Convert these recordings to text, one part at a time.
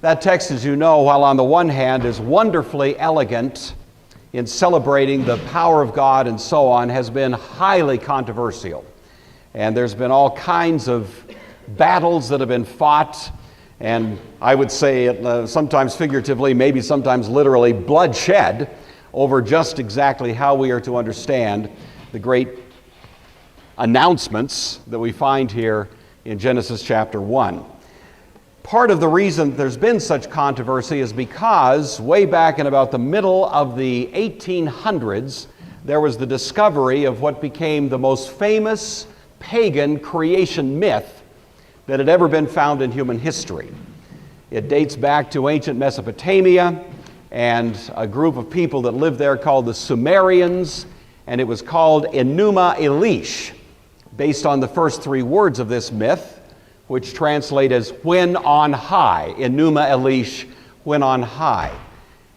That text, as you know, while on the one hand is wonderfully elegant in celebrating the power of God and so on, has been highly controversial. And there's been all kinds of battles that have been fought, and I would say sometimes figuratively, maybe sometimes literally, bloodshed over just exactly how we are to understand the great announcements that we find here in Genesis chapter 1. Part of the reason there's been such controversy is because way back in about the middle of the 1800s, there was the discovery of what became the most famous pagan creation myth that had ever been found in human history. It dates back to ancient Mesopotamia and a group of people that lived there called the Sumerians, and it was called Enuma Elish, based on the first three words of this myth, which translate as when on high. Enuma Elish, when on high.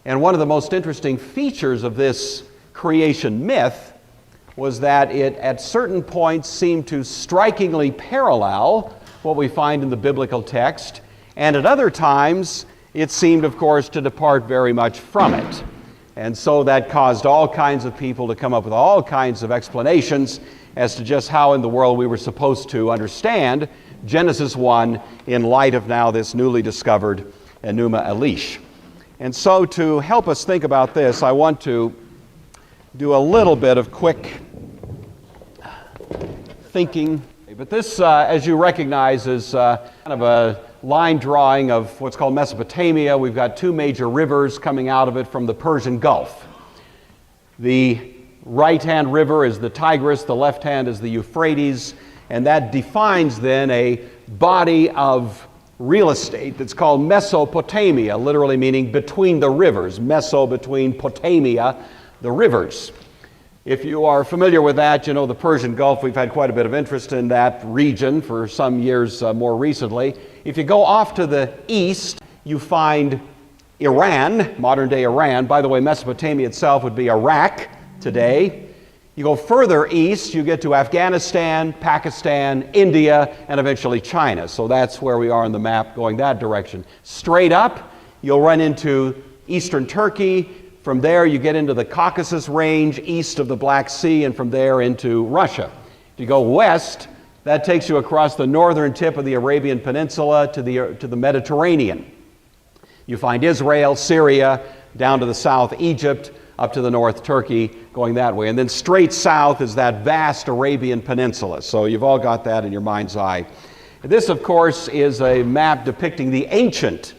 And one of the most interesting features of this creation myth was that it at certain points seemed to strikingly parallel what we find in the biblical text, and at other times it seemed, of course, to depart very much from it. And so that caused all kinds of people to come up with all kinds of explanations as to just how in the world we were supposed to understand Genesis 1 in light of now this newly discovered Enuma Elish. And so to help us think about this, I want to do a little bit of quick thinking. But this, as you recognize, is kind of a line drawing of what's called Mesopotamia. We've got two major rivers coming out of it from the Persian Gulf. The right-hand river is the Tigris, the left hand is the Euphrates, and that defines then a body of real estate that's called Mesopotamia, literally meaning between the rivers. Meso, between, Potamia, the rivers. If you are familiar with that, you know the Persian Gulf, we've had quite a bit of interest in that region for some years more recently. If you go off to the east, you find Iran, modern-day Iran. By the way, Mesopotamia itself would be Iraq today. You go further east, you get to Afghanistan, Pakistan, India, and eventually China. So that's where we are on the map going that direction. Straight up, you'll run into eastern Turkey. From there, you get into the Caucasus Range, east of the Black Sea, and from there into Russia. If you go west, that takes you across the northern tip of the Arabian Peninsula to the Mediterranean. You find Israel, Syria, down to the south, Egypt, up to the north, Turkey, going that way. And then straight south is that vast Arabian Peninsula. So you've all got that in your mind's eye. This, of course, is a map depicting the ancient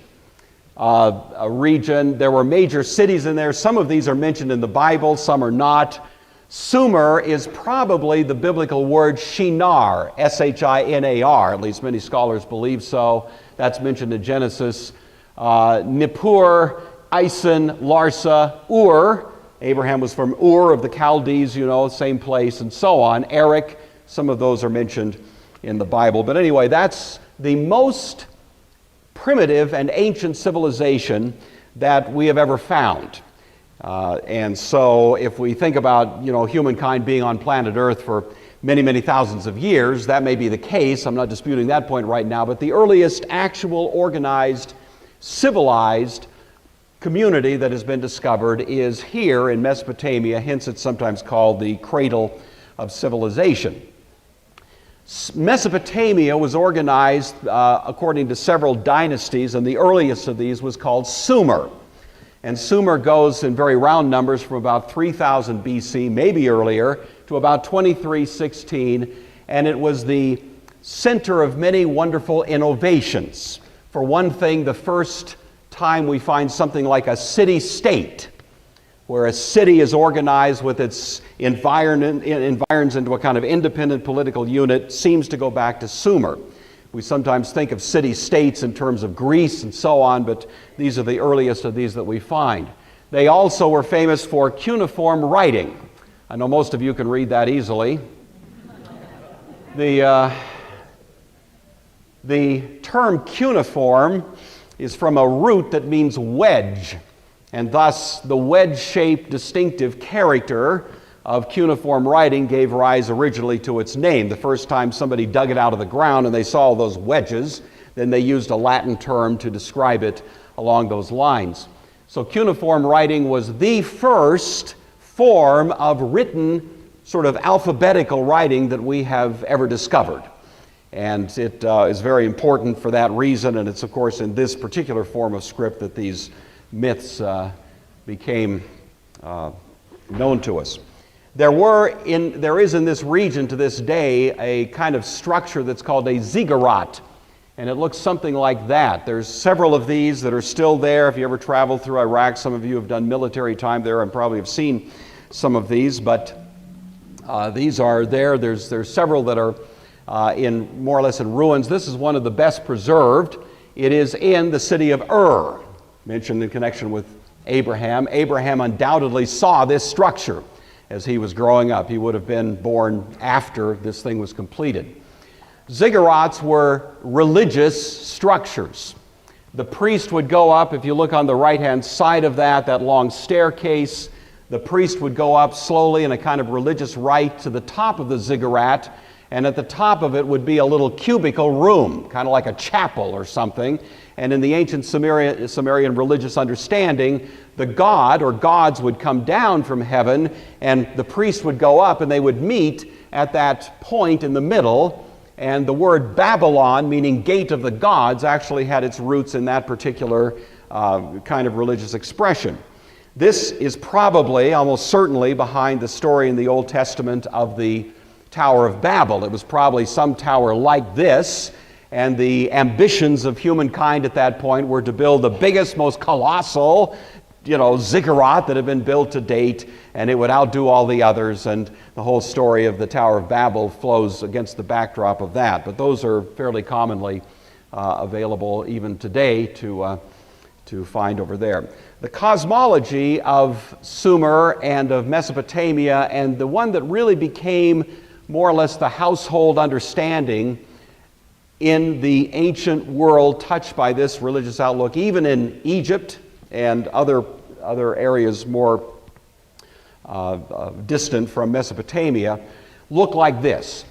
a region. There were major cities in there. Some of these are mentioned in the Bible, some are not. Sumer is probably the biblical word Shinar, S-H-I-N-A-R, at least many scholars believe so. That's mentioned in Genesis. Nippur, Ison, Larsa, Ur. Abraham was from Ur of the Chaldees, you know, same place, and so on. Erech, some of those are mentioned in the Bible. But anyway, that's the most primitive and ancient civilization that we have ever found. And so if we think about, you know, humankind being on planet Earth for many, many thousands of years, that may be the case. I'm not disputing that point right now. But the earliest actual organized, civilized community that has been discovered is here in Mesopotamia. Hence it's sometimes called the cradle of civilization. Mesopotamia was organized according to several dynasties, and the earliest of these was called Sumer. And Sumer goes in very round numbers from about 3000 BC, maybe earlier, to about 2316, and it was the center of many wonderful innovations. For one thing, the first time we find something like a city-state, where a city is organized with its environs into a kind of independent political unit, seems to go back to Sumer. We sometimes think of city-states in terms of Greece and so on, but these are the earliest of these that we find. They also were famous for cuneiform writing. I know most of you can read that easily. The term cuneiform is from a root that means wedge, and thus the wedge-shaped distinctive character of cuneiform writing gave rise originally to its name. The first time somebody dug it out of the ground and they saw those wedges, then they used a Latin term to describe it along those lines. So cuneiform writing was the first form of written, sort of alphabetical writing that we have ever discovered. And it is very important for that reason, and it's of course in this particular form of script that these myths became known to us. There is in this region to this day a kind of structure that's called a ziggurat, and it looks something like that. There's several of these that are still there. If you ever traveled through Iraq, some of you have done military time there and probably have seen some of these, but these are there. There's several that are in more or less in ruins. This is one of the best preserved. It is in the city of Ur, mentioned in connection with Abraham. Abraham undoubtedly saw this structure as he was growing up. He would have been born after this thing was completed. Ziggurats were religious structures. The priest would go up, if you look on the right-hand side of that long staircase, the priest would go up slowly in a kind of religious rite to the top of the ziggurat, and at the top of it would be a little cubicle room, kind of like a chapel or something. And in the ancient Sumerian religious understanding, the god or gods would come down from heaven, and the priest would go up, and they would meet at that point in the middle. And the word Babylon, meaning gate of the gods, actually had its roots in that particular kind of religious expression. This is probably, almost certainly, behind the story in the Old Testament of the Tower of Babel. It was probably some tower like this, and the ambitions of humankind at that point were to build the biggest, most colossal, ziggurat that had been built to date, and it would outdo all the others, and the whole story of the Tower of Babel flows against the backdrop of that. But those are fairly commonly available even today to find over there. The cosmology of Sumer and of Mesopotamia, and the one that really became more or less the household understanding in the ancient world touched by this religious outlook, even in Egypt and other areas more distant from Mesopotamia, look like this.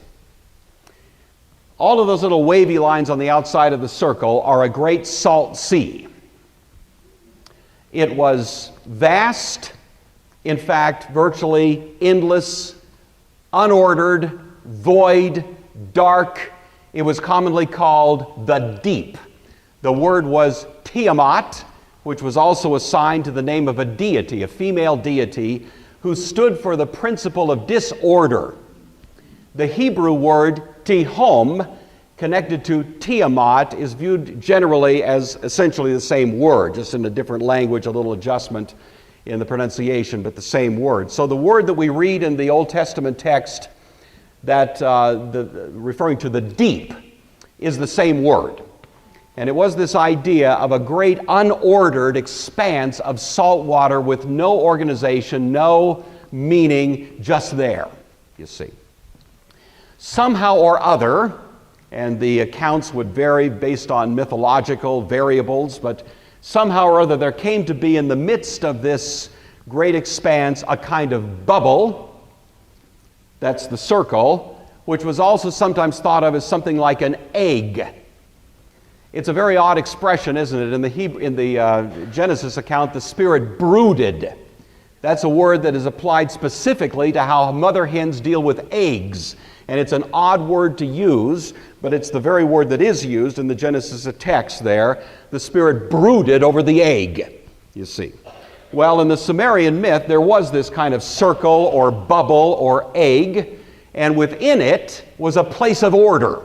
All of those little wavy lines on the outside of the circle are a great salt sea. It was vast, in fact, virtually endless, unordered, void, dark. It was commonly called the deep. The word was Tiamat, which was also assigned to the name of a deity, a female deity, who stood for the principle of disorder. The Hebrew word Tihom, connected to Tiamat, is viewed generally as essentially the same word, just in a different language, a little adjustment in the pronunciation, but the same word. So the word that we read in the Old Testament text that referring to the deep is the same word. And it was this idea of a great unordered expanse of salt water with no organization, no meaning, just there, you see. Somehow or other, and the accounts would vary based on mythological variables, but somehow or other there came to be in the midst of this great expanse a kind of bubble, that's the circle, which was also sometimes thought of as something like an egg. It's a very odd expression, isn't it? In the Genesis account, the Spirit brooded. That's a word that is applied specifically to how mother hens deal with eggs. And it's an odd word to use, but it's the very word that is used in the Genesis text there. The Spirit brooded over the egg, you see. Well, in the Sumerian myth, there was this kind of circle or bubble or egg, and within it was a place of order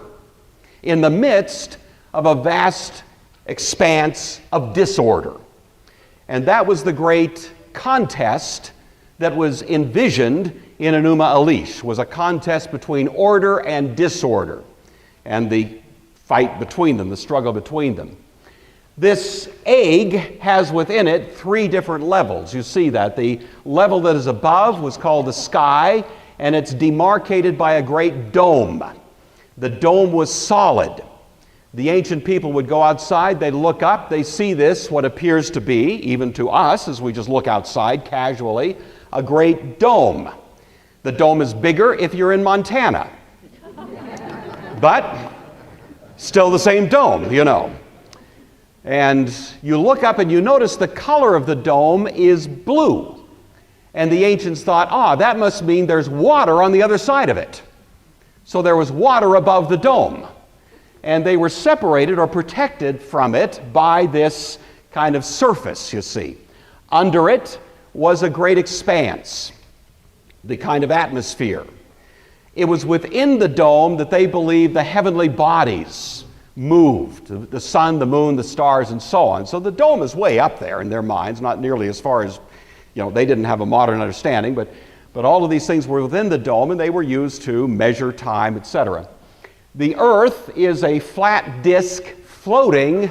in the midst of a vast expanse of disorder. And that was the great contest that was envisioned in Enuma Elish, was a contest between order and disorder, and the fight between them, the struggle between them. This egg has within it three different levels. You see that. The level that is above was called the sky, and it's demarcated by a great dome. The dome was solid. The ancient people would go outside, they'd look up, they see this, what appears to be, even to us as we just look outside casually, a great dome. The dome is bigger if you're in Montana. But Still the same dome, you know. And you look up and you notice the color of the dome is blue. And the ancients thought, that must mean there's water on the other side of it. So there was water above the dome. And they were separated or protected from it by this kind of surface, you see. Under it was a great expanse, the kind of atmosphere. It was within the dome that they believed the heavenly bodies moved, the sun, the moon, the stars, and so on. So the dome is way up there in their minds, not nearly as far as, they didn't have a modern understanding, but all of these things were within the dome, and they were used to measure time, etc. The earth is a flat disk floating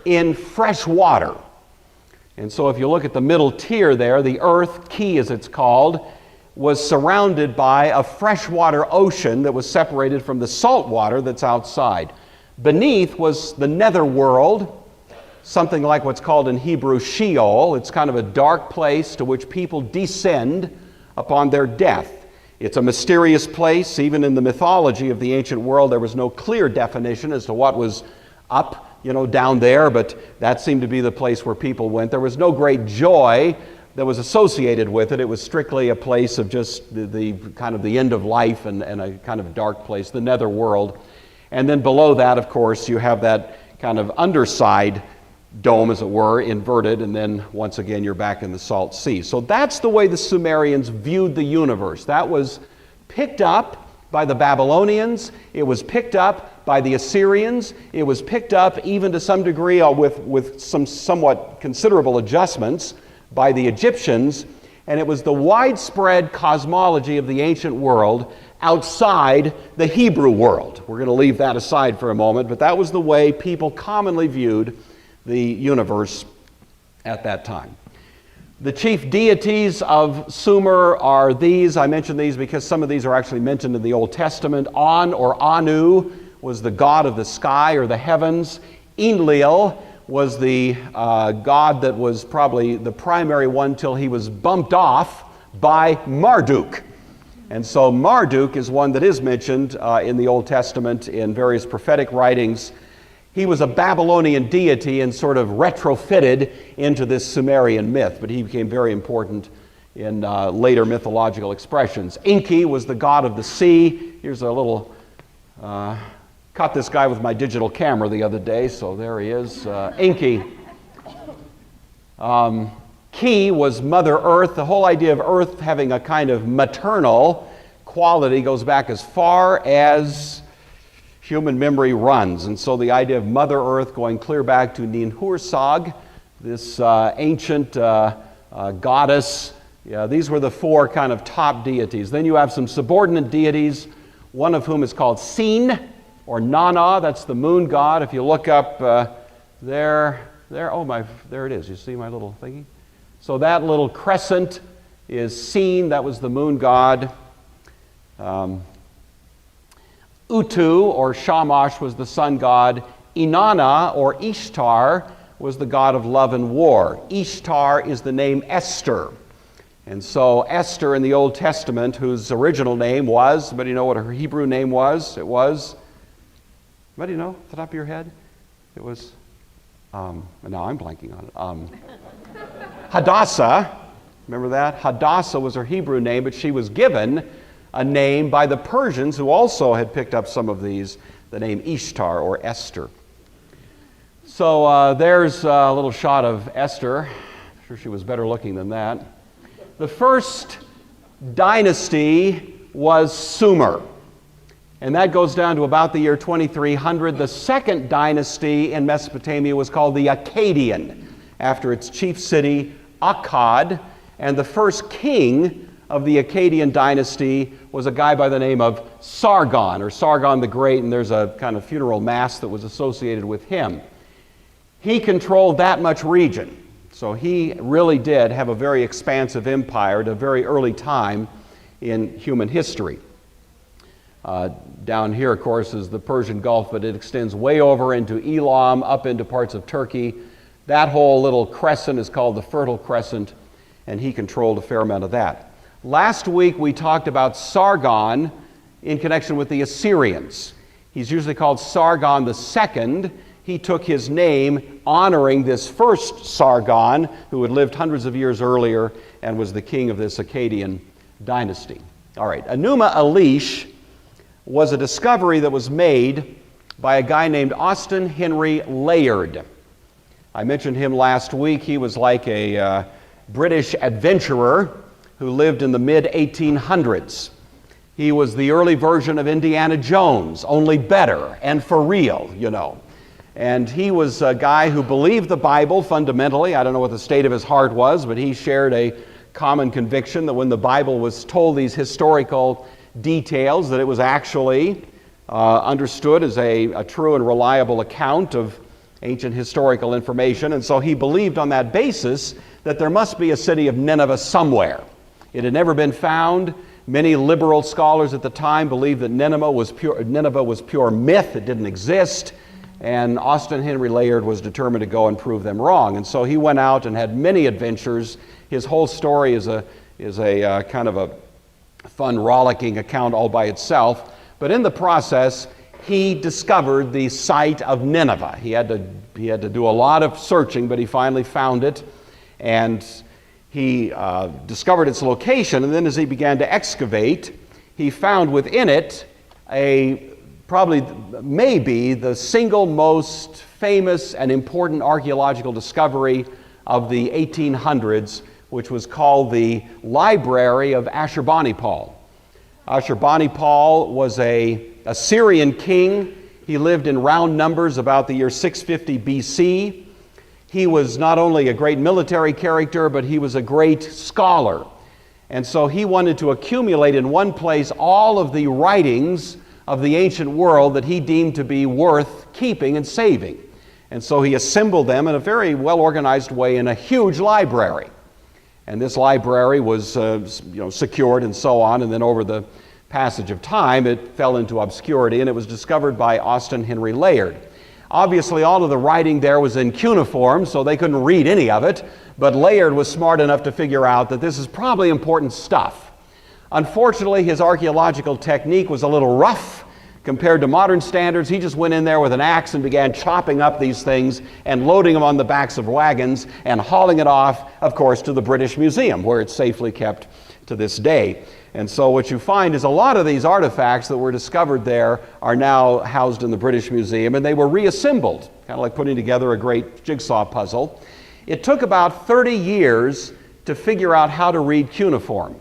in fresh water. And so if you look at the middle tier there, the earth, Key as it's called, was surrounded by a freshwater ocean that was separated from the salt water that's outside. Beneath was the nether world, something like what's called in Hebrew Sheol. It's kind of a dark place to which people descend upon their death. It's a mysterious place. Even in the mythology of the ancient world, there was no clear definition as to what was up, down there, but that seemed to be the place where people went. There was no great joy that was associated with it. It was strictly a place of just the kind of the end of life and a kind of dark place, the nether world. And then below that, of course, you have that kind of underside dome, as it were, inverted, and then once again you're back in the salt sea. So that's the way the Sumerians viewed the universe. That was picked up by the Babylonians. It was picked up by the Assyrians. It was picked up even to some degree with some somewhat considerable adjustments by the Egyptians. And it was the widespread cosmology of the ancient world outside the Hebrew world. We're going to leave that aside for a moment, but that was the way people commonly viewed the universe at that time. The chief deities of Sumer are these. I mention these because some of these are actually mentioned in the Old Testament. On, or Anu, was the god of the sky or the heavens. Enlil was the god that was probably the primary one till he was bumped off by Marduk. And so Marduk is one that is mentioned in the Old Testament in various prophetic writings. He was a Babylonian deity and sort of retrofitted into this Sumerian myth, but he became very important in later mythological expressions. Enki was the god of the sea. Here's a little, caught this guy with my digital camera the other day, so there he is, Enki. Ki was Mother Earth. The whole idea of Earth having a kind of maternal quality goes back as far as human memory runs. And so the idea of Mother Earth going clear back to Ninhursag, this ancient goddess. Yeah, these were the four kind of top deities. Then you have some subordinate deities, one of whom is called Sin or Nana. That's the moon god. If you look up there it is. You see my little thingy? So that little crescent is Sin. That was the moon god. Utu, or Shamash, was the sun god. Inanna, or Ishtar, was the god of love and war. Ishtar is the name Esther. And so Esther in the Old Testament, whose original name was, anybody know what her Hebrew name was? It was, anybody know off the top of your head? It was, now I'm blanking on it. Hadassah, remember that? Hadassah was her Hebrew name, but she was given a name by the Persians, who also had picked up some of these, the name Ishtar or Esther. So there's a little shot of Esther. I'm sure she was better looking than that. The first dynasty was Sumer, and that goes down to about the year 2300. The second dynasty in Mesopotamia was called the Akkadian, after its chief city, Akkad, and the first king of the Akkadian dynasty was a guy by the name of Sargon, or Sargon the Great, and there's a kind of funeral mass that was associated with him. He controlled that much region, so he really did have a very expansive empire at a very early time in human history. Down here, of course, is the Persian Gulf, but it extends way over into Elam, up into parts of Turkey. That whole little crescent is called the Fertile Crescent, and he controlled a fair amount of that. Last week we talked about Sargon in connection with the Assyrians. He's usually called Sargon II. He took his name honoring this first Sargon, who had lived hundreds of years earlier and was the king of this Akkadian dynasty. All right, Enuma Elish was a discovery that was made by a guy named Austin Henry Layard. I mentioned him last week. He was like a British adventurer who lived in the mid-1800s. He was the early version of Indiana Jones, only better and for real, you know. And he was a guy who believed the Bible fundamentally. I don't know what the state of his heart was, but he shared a common conviction that when the Bible was told these historical details, that it was actually understood as a true and reliable account of ancient historical information. And so he believed on that basis that there must be a city of Nineveh somewhere. It had never been found. Many liberal scholars at the time believed that Nineveh was pure myth. It didn't exist. And Austin Henry Layard was determined to go and prove them wrong. And so he went out and had many adventures. His whole story is a kind of a fun, rollicking account all by itself. But in the process, he discovered the site of Nineveh. He had to do a lot of searching, but he finally found it. And he discovered its location, and then as he began to excavate, he found within it maybe the single most famous and important archaeological discovery of the 1800s, which was called the Library of Ashurbanipal. Ashurbanipal was an Assyrian king. He lived in round numbers about the year 650 BC. He was not only a great military character, but he was a great scholar. And so he wanted to accumulate in one place all of the writings of the ancient world that he deemed to be worth keeping and saving. And so he assembled them in a very well-organized way in a huge library. And this library was secured and so on, and then over the passage of time, it fell into obscurity, and it was discovered by Austin Henry Layard. Obviously, all of the writing there was in cuneiform, so they couldn't read any of it, but Layard was smart enough to figure out that this is probably important stuff. Unfortunately, his archaeological technique was a little rough compared to modern standards. He just went in there with an axe and began chopping up these things and loading them on the backs of wagons and hauling it off, of course, to the British Museum, where it's safely kept to this day. And so what you find is a lot of these artifacts that were discovered there are now housed in the British Museum, and they were reassembled, kind of like putting together a great jigsaw puzzle. It took about 30 years to figure out how to read cuneiform.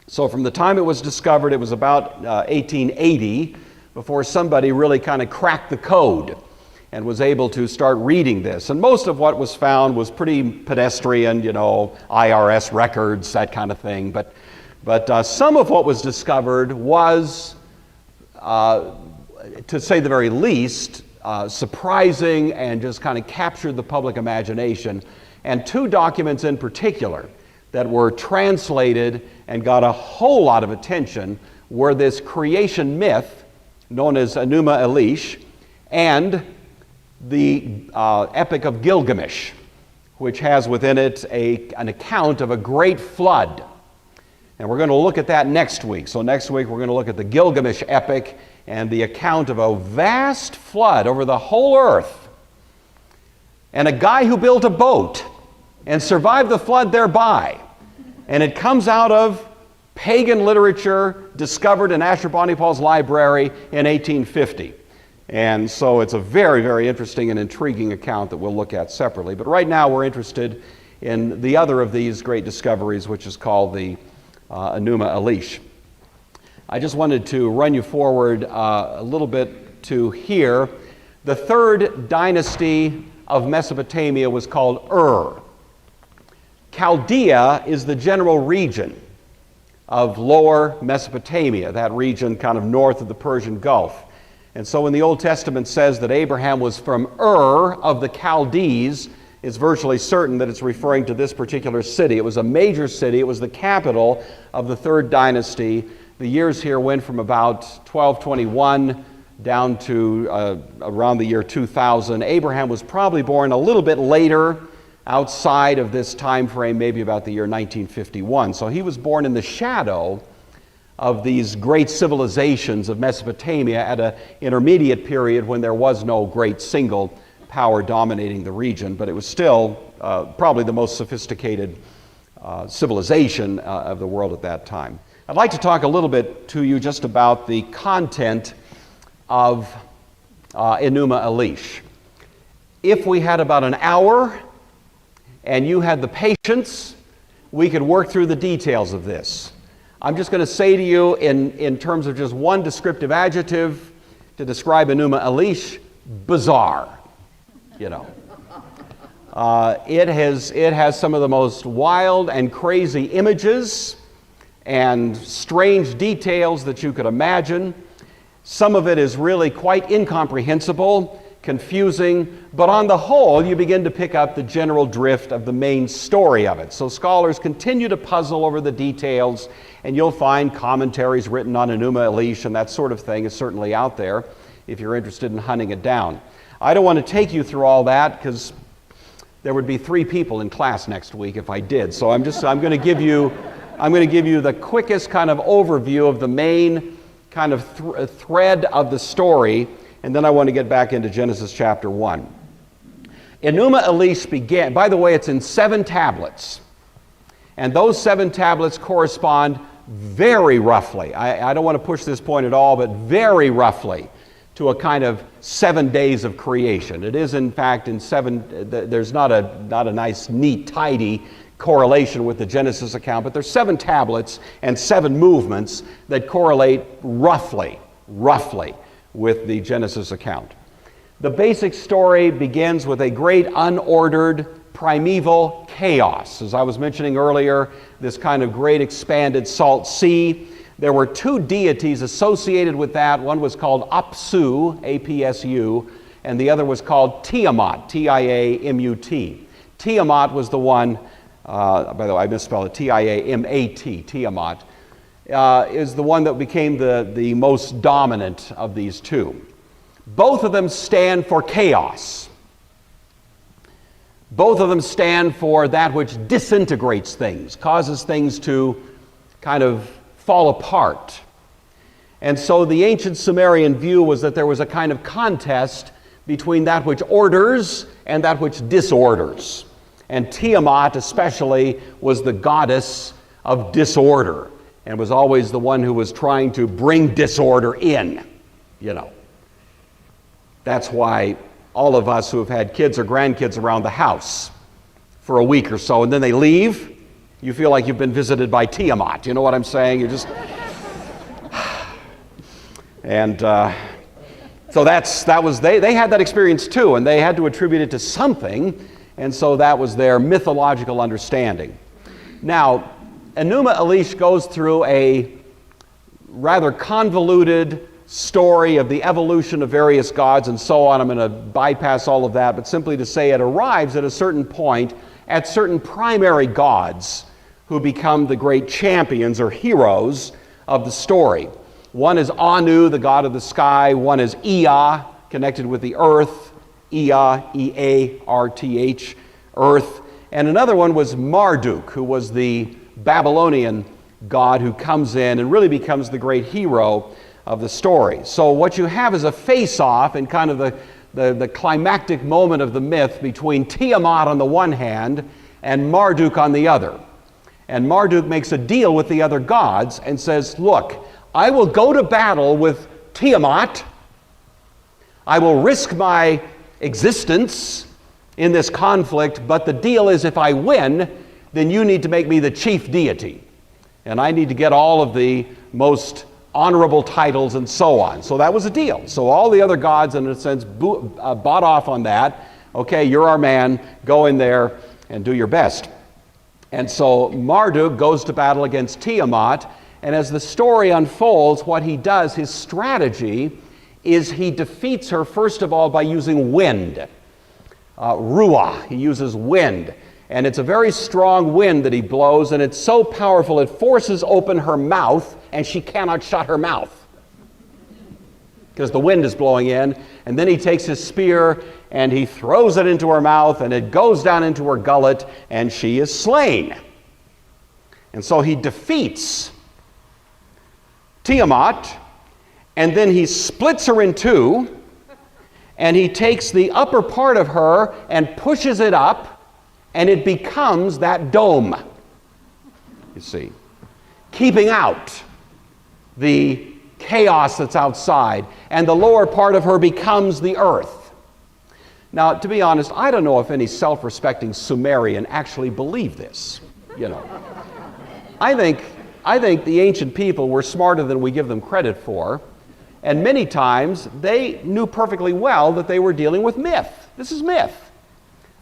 So from the time it was discovered, it was about 1880 before somebody really kind of cracked the code and was able to start reading this. And most of what was found was pretty pedestrian, IRS records, that kind of thing. But some of what was discovered was, to say the very least, surprising and just kind of captured the public imagination. And two documents in particular that were translated and got a whole lot of attention were this creation myth known as Enuma Elish and the Epic of Gilgamesh, which has within it an account of a great flood. And we're going to look at that next week. So next week we're going to look at the Gilgamesh epic and the account of a vast flood over the whole earth. And a guy who built a boat and survived the flood thereby. And it comes out of pagan literature discovered in Ashurbanipal's library in 1850. And so it's a very, very interesting and intriguing account that we'll look at separately. But right now we're interested in the other of these great discoveries, which is called the Enuma Elish. I just wanted to run you forward a little bit to here. The third dynasty of Mesopotamia was called Ur. Chaldea is the general region of lower Mesopotamia, that region kind of north of the Persian Gulf. And so when the Old Testament says that Abraham was from Ur of the Chaldees, it's virtually certain that it's referring to this particular city. It was a major city. It was the capital of the third dynasty. The years here went from about 1221 down to around the year 2000. Abraham was probably born a little bit later, outside of this time frame, maybe about the year 1951. So he was born in the shadow of these great civilizations of Mesopotamia at an intermediate period when there was no great single power dominating the region, but it was still probably the most sophisticated civilization of the world at that time. I'd like to talk a little bit to you just about the content of Enuma Elish. If we had about an hour and you had the patience, we could work through the details of this. I'm just going to say to you in terms of just one descriptive adjective to describe Enuma Elish: bizarre. You know. It has some of the most wild and crazy images and strange details that you could imagine. Some of it is really quite incomprehensible, confusing, but on the whole, you begin to pick up the general drift of the main story of it. So scholars continue to puzzle over the details, and you'll find commentaries written on Enuma Elish, and that sort of thing is certainly out there if you're interested in hunting it down. I don't want to take you through all that because there would be 3 people in class next week if I did. So I'm going to give you the quickest kind of overview of the main kind of thread of the story, and then I want to get back into Genesis chapter 1. Enuma Elish began, by the way, it's in 7 tablets. And those 7 tablets correspond very roughly, I don't want to push this point at all, but very roughly to a kind of 7 days of creation. It is, in fact, in 7, there's not a nice, neat, tidy correlation with the Genesis account, but there's 7 tablets and 7 movements that correlate roughly with the Genesis account. The basic story begins with a great unordered primeval chaos. As I was mentioning earlier, this kind of great expanded salt sea. There were 2 deities associated with that. One was called Apsu, A-P-S-U, and the other was called Tiamat, T-I-A-M-U-T. Tiamat was the one, by the way, I misspelled it, T-I-A-M-A-T, Tiamat, is the one that became the most dominant of these 2. Both of them stand for chaos. Both of them stand for that which disintegrates things, causes things to kind of fall apart. And so the ancient Sumerian view was that there was a kind of contest between that which orders and that which disorders. And Tiamat especially was the goddess of disorder and was always the one who was trying to bring disorder in, you know. That's why all of us who have had kids or grandkids around the house for a week or so, and then they leave, you feel like you've been visited by Tiamat. You know what I'm saying? You just... And so they had that experience too, and they had to attribute it to something, and so that was their mythological understanding. Now, Enuma Elish goes through a rather convoluted story of the evolution of various gods and so on. I'm going to bypass all of that, but simply to say it arrives at a certain point at certain primary gods who become the great champions or heroes of the story. One is Anu, the god of the sky. One is Ea, connected with the earth. Ea, E-A-R-T-H, earth. And another one was Marduk, who was the Babylonian god who comes in and really becomes the great hero of the story. So what you have is a face-off in kind of the climactic moment of the myth between Tiamat on the one hand and Marduk on the other. And Marduk makes a deal with the other gods and says, look, I will go to battle with Tiamat. I will risk my existence in this conflict, but the deal is if I win, then you need to make me the chief deity. And I need to get all of the most honorable titles and so on. So that was a deal. So all the other gods, in a sense, bought off on that. Okay, you're our man. Go in there and do your best. And so Marduk goes to battle against Tiamat, and as the story unfolds, what he does, his strategy, is he defeats her, first of all, by using wind. Ruah, he uses wind. And it's a very strong wind that he blows, and it's so powerful it forces open her mouth, and she cannot shut her mouth because the wind is blowing in. And then he takes his spear and he throws it into her mouth, and it goes down into her gullet, and she is slain. And so he defeats Tiamat, and then he splits her in two, and he takes the upper part of her and pushes it up, and it becomes that dome, you see, keeping out the chaos that's outside, and the lower part of her becomes the earth. Now, to be honest, I don't know if any self-respecting Sumerian actually believed this, you know. I think the ancient people were smarter than we give them credit for, and many times they knew perfectly well that they were dealing with myth. This is myth.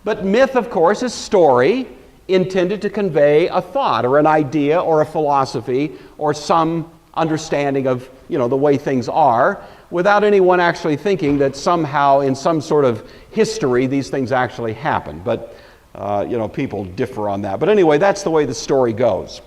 But myth, of course, is story intended to convey a thought or an idea or a philosophy or some understanding of, you know, the way things are, without anyone actually thinking that somehow in some sort of history these things actually happen. But, you know, people differ on that. But anyway, that's the way the story goes.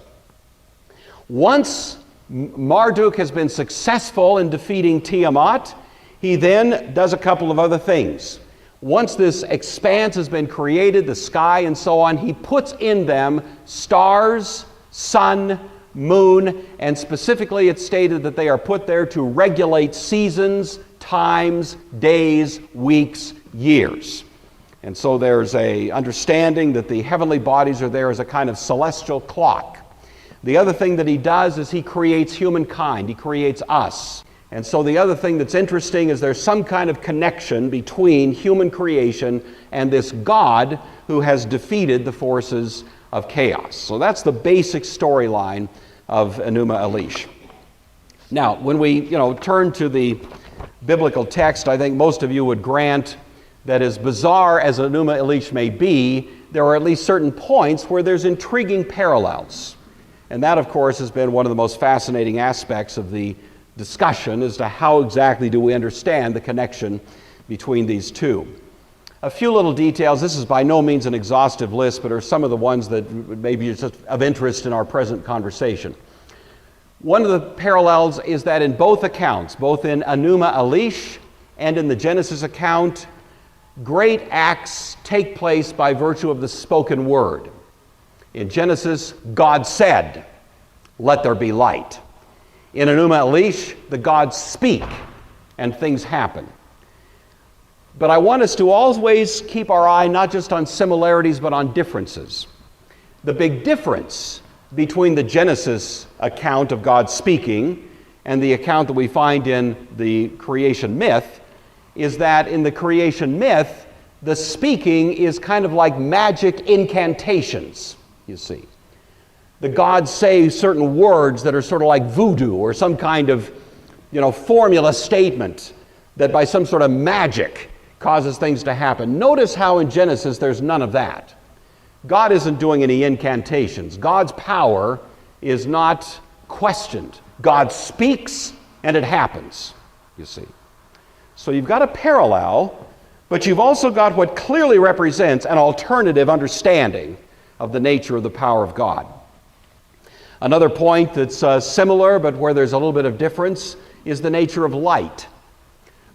Once Marduk has been successful in defeating Tiamat, he then does a couple of other things. Once this expanse has been created, the sky and so on, he puts in them stars, sun, moon, and specifically it's stated that they are put there to regulate seasons, times, days, weeks, years. And so there's a understanding that the heavenly bodies are there as a kind of celestial clock. The other thing that he does is he creates humankind. He creates us. And so the other thing that's interesting is there's some kind of connection between human creation and this God who has defeated the forces of chaos. So that's the basic storyline of Enuma Elish. Now, when we, turn to the biblical text, I think most of you would grant that as bizarre as Enuma Elish may be, there are at least certain points where there's intriguing parallels. And that, of course, has been one of the most fascinating aspects of the discussion as to how exactly do we understand the connection between these two. A few little details. This is by no means an exhaustive list, but are some of the ones that may be just of interest in our present conversation. One of the parallels is that in both accounts, both in Enuma Elish and in the Genesis account, great acts take place by virtue of the spoken word. In Genesis, God said, "Let there be light." In Enuma Elish, the gods speak and things happen. But I want us to always keep our eye not just on similarities but on differences. The big difference between the Genesis account of God speaking and the account that we find in the creation myth is that in the creation myth, the speaking is kind of like magic incantations, you see. The gods say certain words that are sort of like voodoo or some kind of, formula statement that by some sort of magic causes things to happen. Notice how in Genesis there's none of that. God isn't doing any incantations. God's power is not questioned. God speaks and it happens, you see. So you've got a parallel, but you've also got what clearly represents an alternative understanding of the nature of the power of God. Another point that's similar, but where there's a little bit of difference, is the nature of light.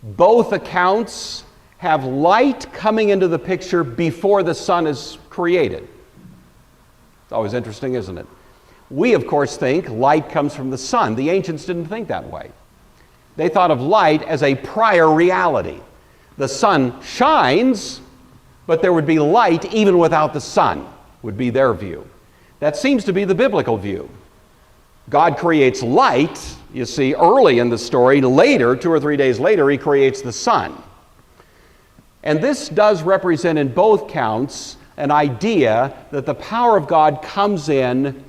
Both accounts have light coming into the picture before the sun is created. It's always interesting, isn't it? We, of course, think light comes from the sun. The ancients didn't think that way. They thought of light as a prior reality. The sun shines, but there would be light even without the sun, would be their view. That seems to be the biblical view. God creates light, you see, early in the story. Later, 2 or 3 days later, he creates the sun. And this does represent in both counts an idea that the power of God comes in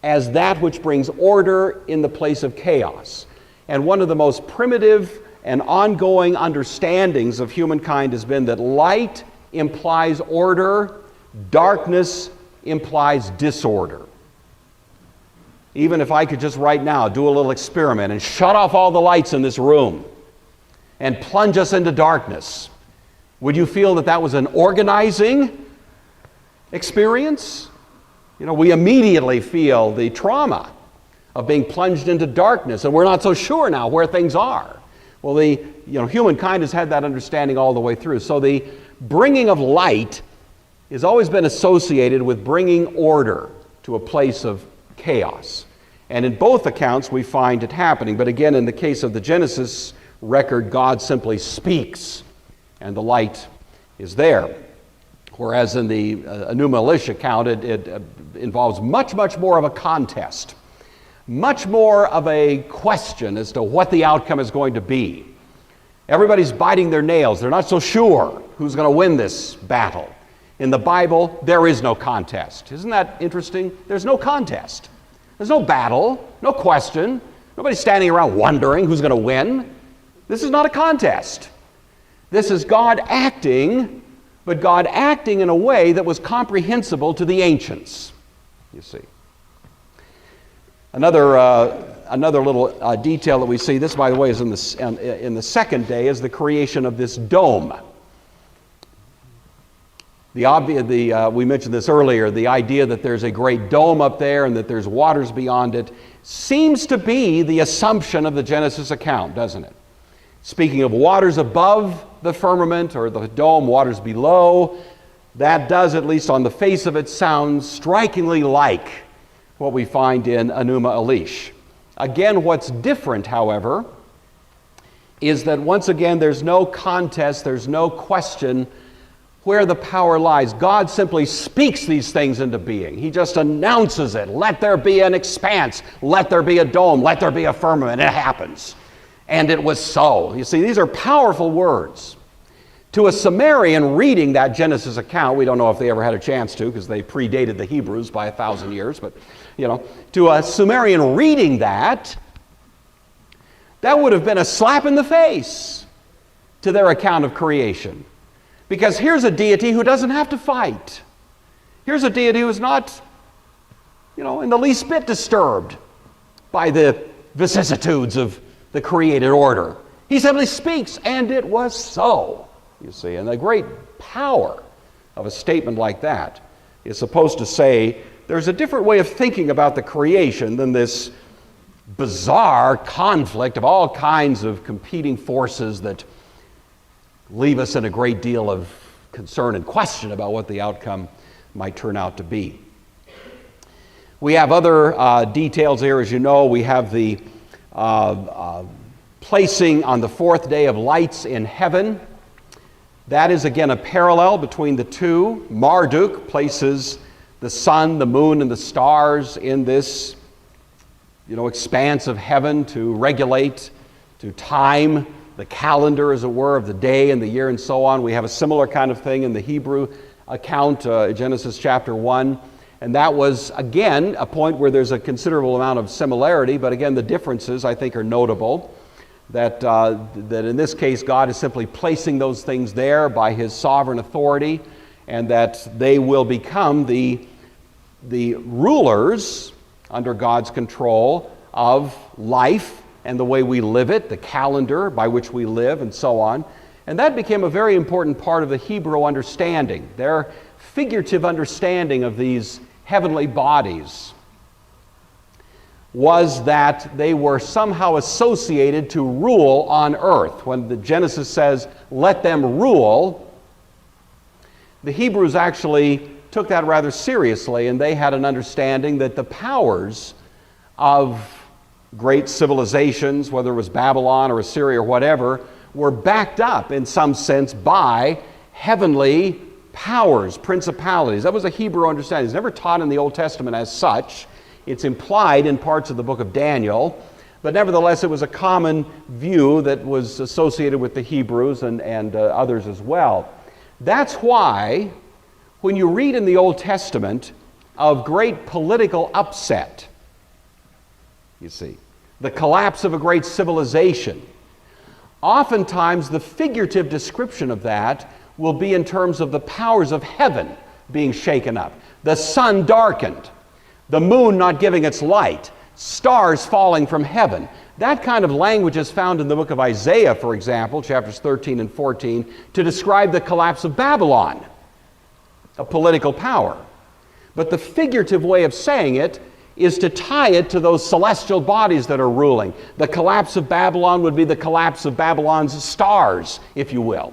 as that which brings order in the place of chaos. And one of the most primitive and ongoing understandings of humankind has been that light implies order, darkness implies disorder. Even if I could just right now do a little experiment and shut off all the lights in this room and plunge us into darkness, would you feel that that was an organizing experience? We immediately feel the trauma of being plunged into darkness, and we're not so sure now where things are. Well, humankind has had that understanding all the way through. So the bringing of light has always been associated with bringing order to a place of chaos. And in both accounts, we find it happening. But again, in the case of the Genesis record, God simply speaks, and the light is there. Whereas in the Enuma Elish account, it involves much, much more of a contest, much more of a question as to what the outcome is going to be. Everybody's biting their nails. They're not so sure who's going to win this battle. In the Bible, there is no contest. Isn't that interesting? There's no contest. There's no battle, no question. Nobody's standing around wondering who's going to win. This is not a contest. This is God acting, but God acting in a way that was comprehensible to the ancients, you see. Another little detail that we see, this by the way is in the second day, is the creation of this dome. We mentioned this earlier, the idea that there's a great dome up there and that there's waters beyond it seems to be the assumption of the Genesis account, doesn't it? Speaking of waters above the firmament or the dome, waters below, that does, at least on the face of it, sound strikingly like what we find in Enuma Elish. Again, what's different, however, is that once again there's no contest, there's no question where the power lies. God simply speaks these things into being. He just announces it. Let there be an expanse. Let there be a dome. Let there be a firmament. It happens. And it was so. You see, these are powerful words. To a Sumerian reading that Genesis account, we don't know if they ever had a chance to because they predated the Hebrews by 1,000 years, but, to a Sumerian reading that would have been a slap in the face to their account of creation. Because here's a deity who doesn't have to fight. Here's a deity who's not, in the least bit disturbed by the vicissitudes of the created order. He simply speaks, and it was so, you see. And the great power of a statement like that is supposed to say there's a different way of thinking about the creation than this bizarre conflict of all kinds of competing forces that leave us in a great deal of concern and question about what the outcome might turn out to be. We have other details here. As you know, we have the placing on the fourth day of lights in heaven. That is again a parallel between the two. Marduk places the sun, the moon, and the stars in this expanse of heaven to regulate, to time the calendar, as it were, of the day and the year and so on. We have a similar kind of thing in the Hebrew account, Genesis chapter 1. And that was, again, a point where there's a considerable amount of similarity, but again, the differences, I think, are notable. That in this case, God is simply placing those things there by His sovereign authority, and that they will become the rulers under God's control of life and the way we live it, the calendar by which we live, and so on. And that became a very important part of the Hebrew understanding. Their figurative understanding of these heavenly bodies was that they were somehow associated to rule on earth. When the Genesis says, let them rule, the Hebrews actually took that rather seriously, and they had an understanding that the powers of great civilizations, whether it was Babylon or Assyria or whatever, were backed up in some sense by heavenly powers, principalities. That was a Hebrew understanding. It's never taught in the Old Testament as such. It's implied in parts of the book of Daniel, but nevertheless it was a common view that was associated with the Hebrews and others as well. That's why when you read in the Old Testament of great political upset, you see, the collapse of a great civilization, oftentimes the figurative description of that will be in terms of the powers of heaven being shaken up. The sun darkened, the moon not giving its light, stars falling from heaven. That kind of language is found in the book of Isaiah, for example, chapters 13 and 14, to describe the collapse of Babylon, a political power. But the figurative way of saying it is to tie it to those celestial bodies that are ruling. The collapse of Babylon would be the collapse of Babylon's stars, if you will.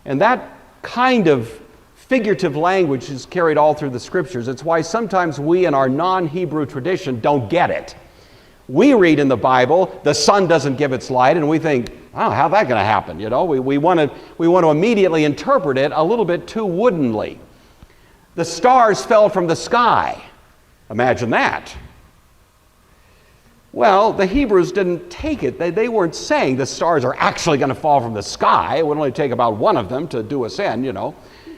And that kind of figurative language is carried all through the Scriptures. It's why sometimes we in our non-Hebrew tradition don't get it. We read in the Bible, the sun doesn't give its light, and we think, oh, how's that going to happen? You know, we want to immediately interpret it a little bit too woodenly. The stars fell from the sky. Imagine that. Well, the Hebrews didn't take it. They weren't saying the stars are actually going to fall from the sky. It would only take about one of them to do us in, you know.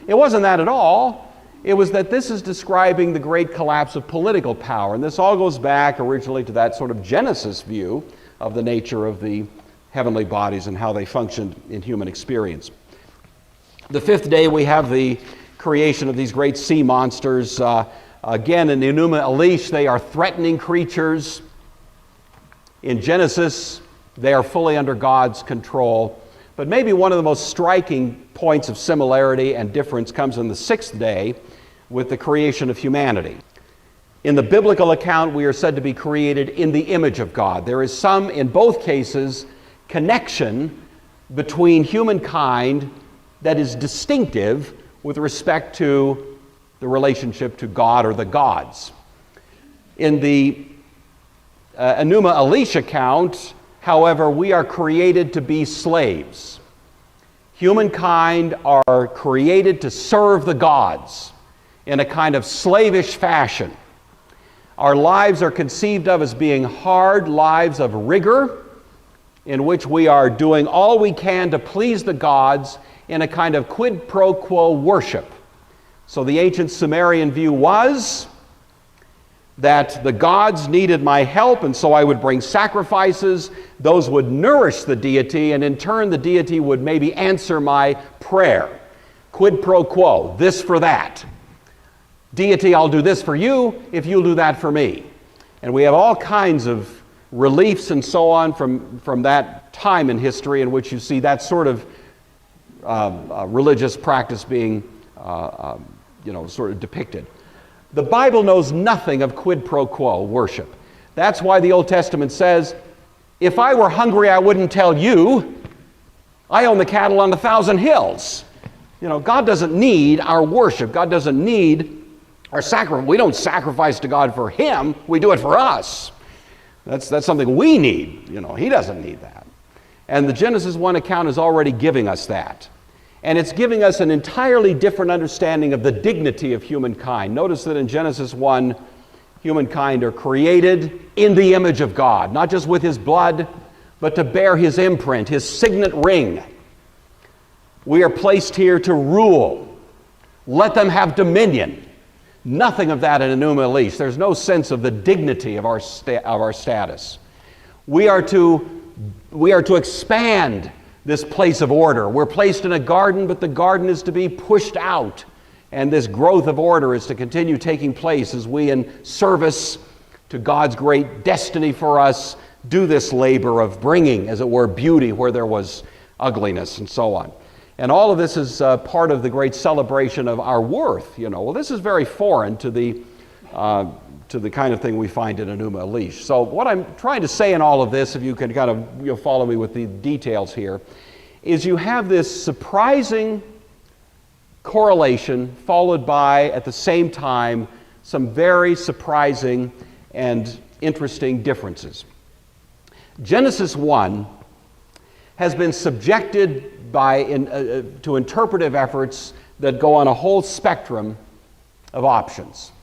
It wasn't that at all. It was that this is describing the great collapse of political power. And this all goes back originally to that sort of Genesis view of the nature of the heavenly bodies and how they functioned in human experience. The fifth day we have the creation of these great sea monsters. Again, in Enuma Elish, they are threatening creatures. In Genesis, they are fully under God's control. But maybe one of the most striking points of similarity and difference comes in the sixth day with the creation of humanity. In the biblical account, we are said to be created in the image of God. There is some, in both cases, connection between humankind that is distinctive with respect to the relationship to God or the gods. In the Enuma Elish account, however, we are created to be slaves. Humankind are created to serve the gods in a kind of slavish fashion. Our lives are conceived of as being hard lives of rigor, in which we are doing all we can to please the gods in a kind of quid pro quo worship. So the ancient Sumerian view was that the gods needed my help, and so I would bring sacrifices. Those would nourish the deity, and in turn the deity would maybe answer my prayer. Quid pro quo, this for that. Deity, I'll do this for you if you'll do that for me. And we have all kinds of reliefs and so on from that time in history in which you see that sort of religious practice being sort of depicted. The Bible knows nothing of quid pro quo worship. That's why the Old Testament says, if I were hungry, I wouldn't tell you. I own the cattle on 1,000 hills. You know, God doesn't need our worship. God doesn't need our sacrifice. We don't sacrifice to God for Him. We do it for us. That's something we need. You know, He doesn't need that. And the Genesis 1 account is already giving us that. And it's giving us an entirely different understanding of the dignity of humankind. Notice that in Genesis 1, humankind are created in the image of God, not just with His blood, but to bear His imprint, His signet ring. We are placed here to rule. Let them have dominion. Nothing of that in Enuma Elish. There's no sense of the dignity of our status. We are to expand this place of order. We're placed in a garden, but the garden is to be pushed out. And this growth of order is to continue taking place as we, in service to God's great destiny for us, do this labor of bringing, as it were, beauty where there was ugliness and so on. And all of this is part of the great celebration of our worth. You know, well, this is very foreign to the kind of thing we find in Enuma Elish. So what I'm trying to say in all of this, if you can kind of follow me with the details here, is you have this surprising correlation followed by, at the same time, some very surprising and interesting differences. Genesis 1 has been subjected to interpretive efforts that go on a whole spectrum of options.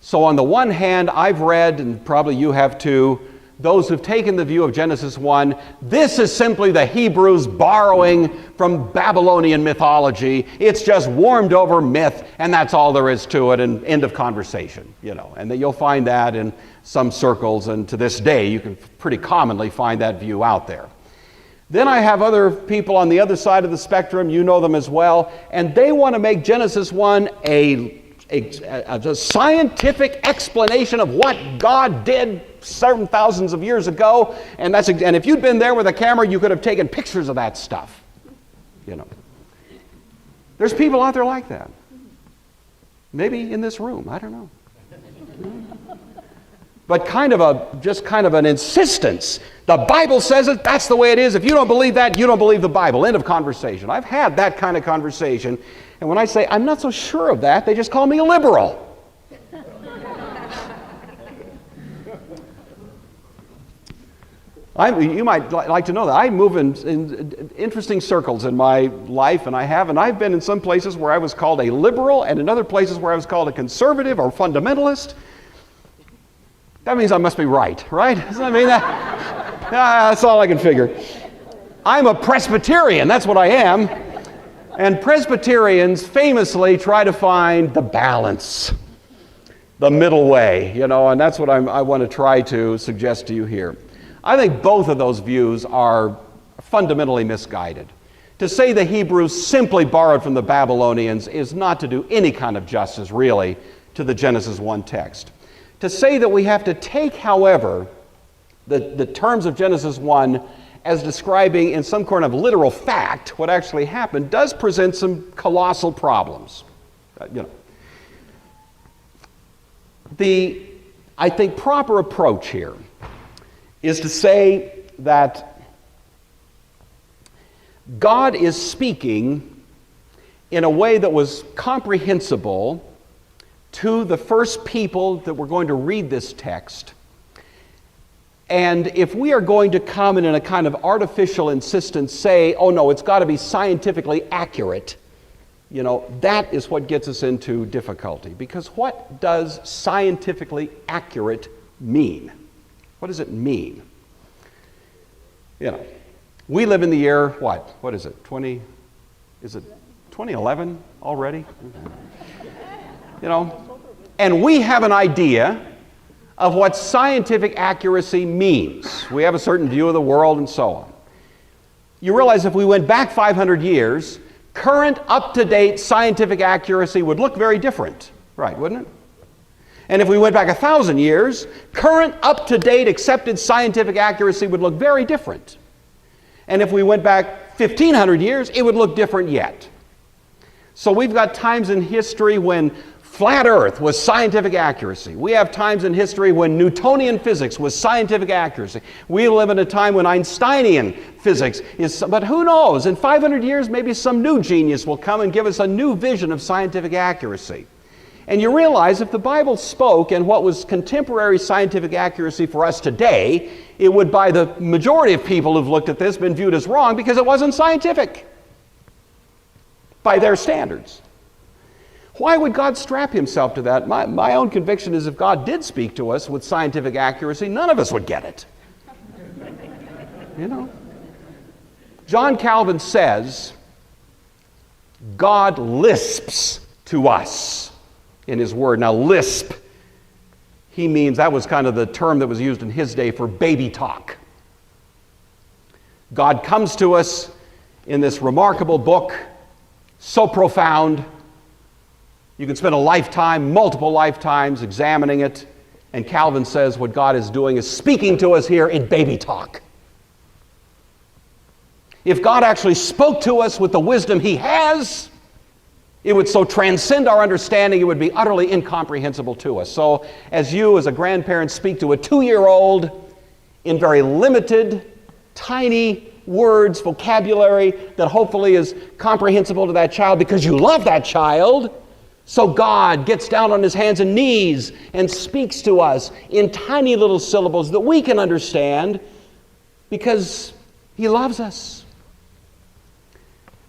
So on the one hand, I've read, and probably you have too, those who've taken the view of Genesis 1, this is simply the Hebrews borrowing from Babylonian mythology. It's just warmed over myth, and that's all there is to it, and end of conversation, you know. And that you'll find that in some circles, and to this day, you can pretty commonly find that view out there. Then I have other people on the other side of the spectrum, you know them as well, and they want to make Genesis 1 a scientific explanation of what God did several thousands of years ago, and if you'd been there with a camera, you could have taken pictures of that stuff. You know, there's people out there like that. Maybe in this room, I don't know. But just kind of an insistence. The Bible says it, that's the way it is. If you don't believe that, you don't believe the Bible. End of conversation. I've had that kind of conversation, And when I say I'm not so sure of that, they just call me a liberal. You might like to know that I move in interesting circles in my life, and I've been in some places where I was called a liberal, and in other places where I was called a conservative or fundamentalist. That means I must be right? Doesn't that mean that? That's all I can figure. I'm a Presbyterian, that's what I am. And Presbyterians famously try to find the balance, the middle way, and that's what I want to try to suggest to you here. I think both of those views are fundamentally misguided. To say the Hebrews simply borrowed from the Babylonians is not to do any kind of justice, really, to the Genesis 1 text. To say that we have to take, however, the terms of Genesis 1 as describing in some kind of literal fact what actually happened does present some colossal problems. The, I think, proper approach here is to say that God is speaking in a way that was comprehensible to the first people that were going to read this text. And if we are going to come and in a kind of artificial insistence say, oh no, it's got to be scientifically accurate, that is what gets us into difficulty. Because what does scientifically accurate mean? What does it mean? We live in the year, what is it, is it 2011 already? And we have an idea of what scientific accuracy means. We have a certain view of the world and so on. You realize if we went back 500 years, current up-to-date scientific accuracy would look very different, wouldn't it? And if we went back 1,000 years, current up-to-date accepted scientific accuracy would look very different. And if we went back 1,500 years, it would look different yet. So we've got times in history when flat Earth was scientific accuracy. We have times in history when Newtonian physics was scientific accuracy. We live in a time when Einsteinian physics is, but who knows? In 500 years, maybe some new genius will come and give us a new vision of scientific accuracy. And you realize if the Bible spoke in what was contemporary scientific accuracy for us today, it would, by the majority of people who've looked at this, been viewed as wrong because it wasn't scientific by their standards. Why would God strap himself to that? My own conviction is if God did speak to us with scientific accuracy, none of us would get it. John Calvin says, God lisps to us in his word. Now, lisp, he means, that was kind of the term that was used in his day for baby talk. God comes to us in this remarkable book, so profound, you can spend a lifetime, multiple lifetimes, examining it, and Calvin says what God is doing is speaking to us here in baby talk. If God actually spoke to us with the wisdom he has, it would so transcend our understanding, it would be utterly incomprehensible to us. So as you, as a grandparent, speak to a 2-year-old in very limited, tiny words, vocabulary that hopefully is comprehensible to that child because you love that child, so God gets down on his hands and knees and speaks to us in tiny little syllables that we can understand because he loves us.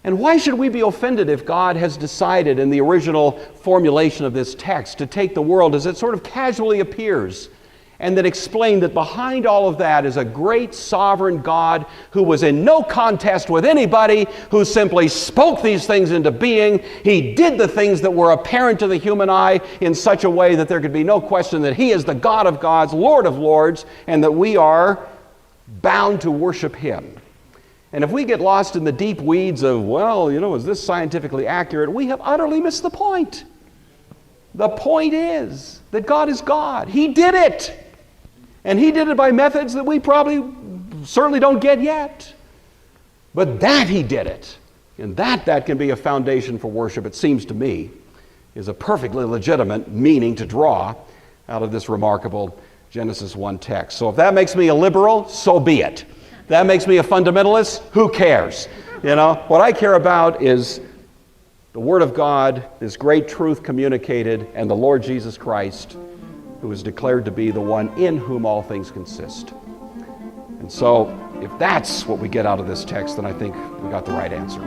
And why should we be offended if God has decided in the original formulation of this text to take the world as it sort of casually appears and then explain that behind all of that is a great sovereign God who was in no contest with anybody, who simply spoke these things into being. He did the things that were apparent to the human eye in such a way that there could be no question that he is the God of gods, Lord of lords, and that we are bound to worship him. And if we get lost in the deep weeds of, is this scientifically accurate? We have utterly missed the point. The point is that God is God. He did it. And he did it by methods that we probably certainly don't get yet. But that he did it. And that can be a foundation for worship, it seems to me, is a perfectly legitimate meaning to draw out of this remarkable Genesis 1 text. So if that makes me a liberal, so be it. That makes me a fundamentalist, who cares? What I care about is the Word of God, this great truth communicated, and the Lord Jesus Christ, who is declared to be the one in whom all things consist. And so, if that's what we get out of this text, then I think we got the right answer.